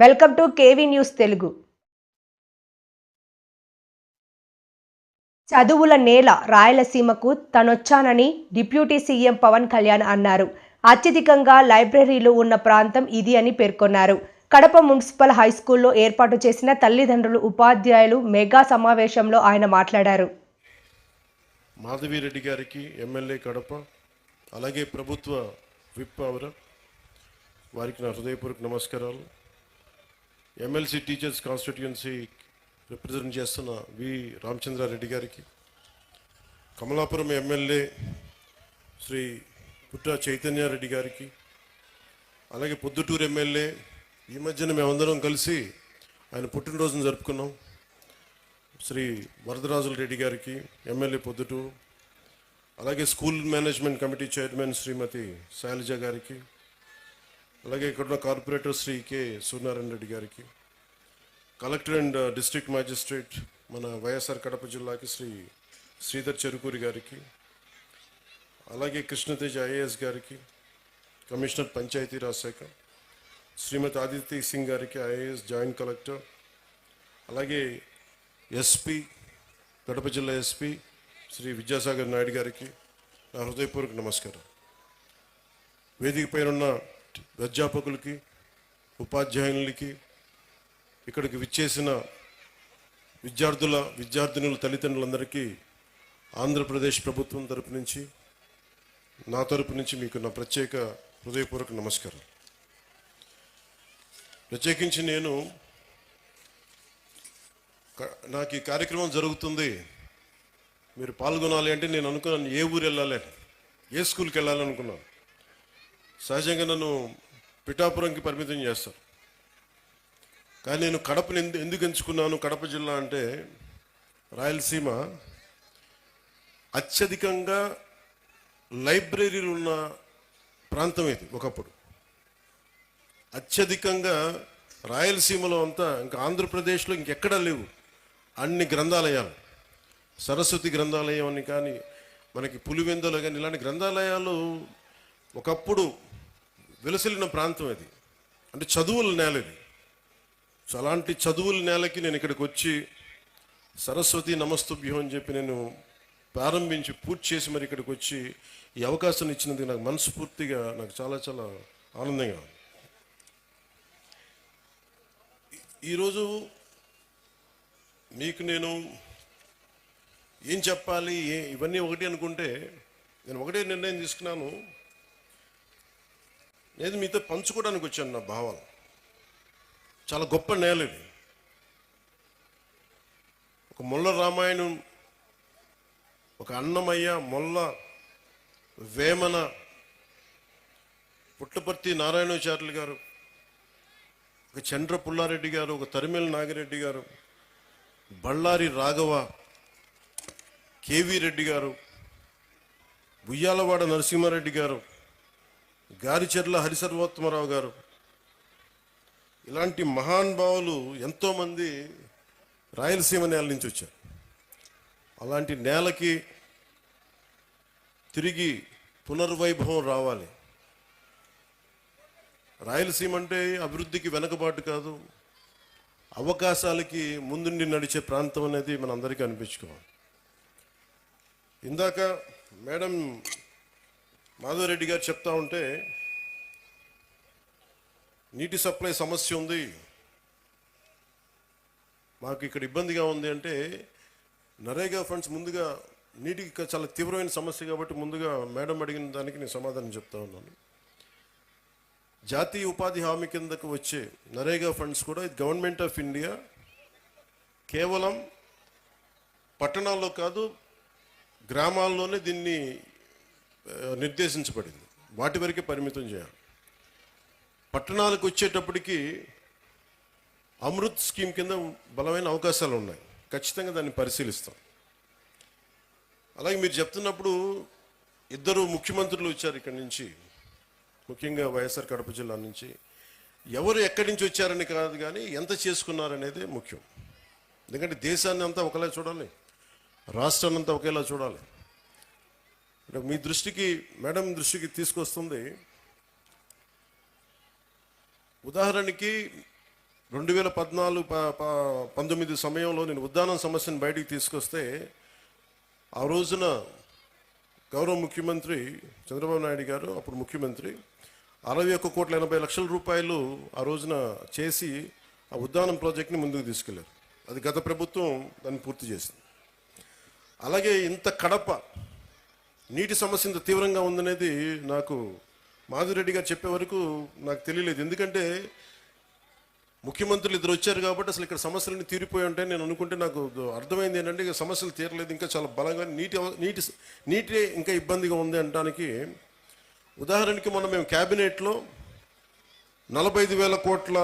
Welcome to KV news Telugu. చదువుల నేల రాయలసీమకు తనొచ్చానని డిప్యూటీ సీఎం పవన్ కళ్యాణ్ అన్నారు. అత్యధికంగా లైబ్రరీలు ఉన్న ప్రాంతం ఇది అని పేర్కొన్నారు. కడప మున్సిపల్ హైస్కూల్లో ఏర్పాటు చేసిన తల్లిదండ్రులు ఉపాధ్యాయులు మెగా సమావేశంలో ఆయన మాట్లాడారు. మాధవిరెడ్డి గారికి ఎమ్మెల్యే కడప, అలాగే ప్రభుత్వ విప్ వారికి నా హృదయపూర్వక నమస్కారాలు. ఎమ్మెల్సీ టీచర్స్ కాన్స్టిట్యుయెన్సీ రిప్రజెంట్ చేస్తున్న వి రామచంద్రారెడ్డి గారికి, కమలాపురం ఎమ్మెల్యే శ్రీ పుట్ట చైతన్యారెడ్డి గారికి, అలాగే పొద్దుటూరు ఎమ్మెల్యే, ఈ మధ్యన మేమందరం కలిసి ఆయన పుట్టినరోజును జరుపుకున్నాం, శ్రీ వరదరాజుల రెడ్డి గారికి, ఎమ్మెల్యే పొద్దుటూరు, అలాగే స్కూల్ మేనేజ్మెంట్ కమిటీ చైర్మన్ శ్రీమతి శైలజ గారికి, అలాగే ఇక్కడ కార్పొరేటర్ శ్రీ కె సూర్యనారాయణ రెడ్డి గారికి, కలెక్టర్ అండ్ డిస్ట్రిక్ట్ మ్యాజిస్ట్రేట్ మన వైఎస్ఆర్ కడప జిల్లాకి శ్రీ శ్రీధర్ చెరుకూరి గారికి, అలాగే కృష్ణతేజ ఐఏఎస్ గారికి, కమిషనర్ పంచాయతీరాజ్ శాఖ శ్రీమతి ఆదిత్య సింగ్ గారికి, ఐఏఎస్ జాయింట్ కలెక్టర్, అలాగే ఎస్పీ కడప జిల్లా ఎస్పీ శ్రీ విద్యాసాగర్ నాయుడు గారికి నా హృదయపూర్వక నమస్కారం. వేదిక పైన అధ్యాపకులకి, ఉపాధ్యాయులకి, ఇక్కడికి విచ్చేసిన విద్యార్థినుల తల్లిదండ్రులందరికీ ఆంధ్రప్రదేశ్ ప్రభుత్వం తరపు నుంచి, నా తరపు నుంచి మీకు నా ప్రత్యేక హృదయపూర్వక నమస్కారం. ప్రత్యేకించి నాకు ఈ కార్యక్రమం జరుగుతుంది, మీరు పాల్గొనాలి అంటే నేను అనుకున్నాను ఏ ఊరు వెళ్ళాలి, ఏ స్కూల్కి వెళ్ళాలనుకున్నాను. సహజంగా నన్ను పిఠాపురంకి పరిమితం చేస్తారు, కానీ నేను కడపని ఎందుకు ఎంచుకున్నాను? కడప జిల్లా అంటే రాయలసీమ అత్యధికంగా లైబ్రరీలు ఉన్న ప్రాంతం ఇది. ఒకప్పుడు అత్యధికంగా రాయలసీమలో అంతా, ఇంకా ఆంధ్రప్రదేశ్లో ఇంకెక్కడా లేవు అన్ని గ్రంథాలయాలు. సరస్వతి గ్రంథాలయం అని కానీ, మనకి పులివెందులు కానీ, ఇలాంటి గ్రంథాలయాలు ఒకప్పుడు వెలసిల్లిన ప్రాంతం అది. అంటే చదువుల నేల ఇది. సో అలాంటి చదువుల నేలకి నేను ఇక్కడికి వచ్చి సరస్వతి నమస్తుభ్యం అని చెప్పి నేను ప్రారంభించి పూర్తి చేసి మరి ఇక్కడికి వచ్చి ఈ అవకాశం ఇచ్చినందుకు నాకు మనస్ఫూర్తిగా నాకు చాలా చాలా ఆనందంగా ఉంది. ఈరోజు మీకు నేను ఏం చెప్పాలి, ఇవన్నీ ఒకటి అనుకుంటే నేను ఒకటే నిర్ణయం తీసుకున్నాను. నేను మీతో పంచుకోవడానికి వచ్చాను నా భావాలు. చాలా గొప్ప నేల ఇది. ఒక మొల్ల రామాయణం, ఒక అన్నమయ్య, మొల్ల, వేమన, పుట్టపర్తి నారాయణాచార్యులు గారు, ఒక చంద్ర పుల్లారెడ్డి గారు, ఒక తరిమేల నాగిరెడ్డి గారు, బళ్ళారి రాఘవ, కేవీ రెడ్డి గారు, బుయ్యాలవాడ నరసింహారెడ్డి గారు, గారిచెర్ల హరిసర్వోత్తమరావు గారు, ఇలాంటి మహానుభావులు ఎంతోమంది రాయలసీమ నేల నుంచి వచ్చారు. అలాంటి నేలకి తిరిగి పునర్వైభవం రావాలి. రాయలసీమ అంటే అభివృద్ధికి వెనకబాటు కాదు, అవకాశాలకి ముందుండి నడిచే ప్రాంతం అనేది మనందరికీ అనిపించుకోవాలి. ఇందాక మేడం మాధవరెడ్డి గారు చెప్తా ఉంటే నీటి సప్లై సమస్య ఉంది, మాకు ఇక్కడ ఇబ్బందిగా ఉంది అంటే, నరేగా ఫండ్స్ ముందుగా నీటికి చాలా తీవ్రమైన సమస్య కాబట్టి ముందుగా మేడం అడిగిన దానికి నేను సమాధానం చెప్తా ఉన్నాను. జాతీయ ఉపాధి హామీ కిందకు వచ్చే నరేగా ఫండ్స్ కూడా గవర్నమెంట్ ఆఫ్ ఇండియా కేవలం పట్టణాల్లో కాదు, గ్రామాల్లోనే దీన్ని నిర్దేశించబడింది. వాటి వరకే పరిమితం చేయాలి. పట్టణాలకు వచ్చేటప్పటికి అమృత్ స్కీమ్ కింద బలమైన అవకాశాలు ఉన్నాయి, ఖచ్చితంగా దాన్ని పరిశీలిస్తాం. అలాగే మీరు చెప్తున్నప్పుడు ఇద్దరు ముఖ్యమంత్రులు వచ్చారు ఇక్కడి నుంచి, ముఖ్యంగా వైఎస్ఆర్ కడప జిల్లా నుంచి. ఎవరు ఎక్కడి నుంచి వచ్చారని కాదు, కానీ ఎంత చేసుకున్నారనేదే ముఖ్యం. ఎందుకంటే దేశాన్ని అంతా ఒకలా చూడాలి, రాష్ట్రాన్ని అంతా ఒకేలా చూడాలి. మీ దృష్టికి, మేడం దృష్టికి తీసుకొస్తుంది. ఉదాహరణకి 2014-19 సమయంలో నేను ఉద్దానం సమస్యను బయటికి తీసుకొస్తే ఆ రోజున గౌరవ ముఖ్యమంత్రి చంద్రబాబు నాయుడు గారు, అప్పుడు ముఖ్యమంత్రి, 61,80,00,000 రూపాయలు ఆ రోజున చేసి ఆ ఉద్దానం ప్రాజెక్ట్ని ముందుకు తీసుకెళ్లారు. అది గత ప్రభుత్వం దాన్ని పూర్తి చేసింది. అలాగే ఇంత కడప నీటి సమస్య ఇంత తీవ్రంగా ఉందనేది నాకు మాధురెడ్డి గారు చెప్పే వరకు నాకు తెలియలేదు. ఎందుకంటే ముఖ్యమంత్రులు ఇద్దరు వచ్చారు కాబట్టి అసలు ఇక్కడ సమస్యలన్నీ తీరిపోయి ఉంటాయి నేను అనుకుంటే నాకు అర్థమైంది ఏంటంటే ఇక సమస్యలు తీరలేదు, ఇంకా చాలా బలంగా నీటి ఇంకా ఇబ్బందిగా ఉంది అనడానికి ఉదాహరణకి మొన్న మేము క్యాబినెట్లో 45,000 కోట్ల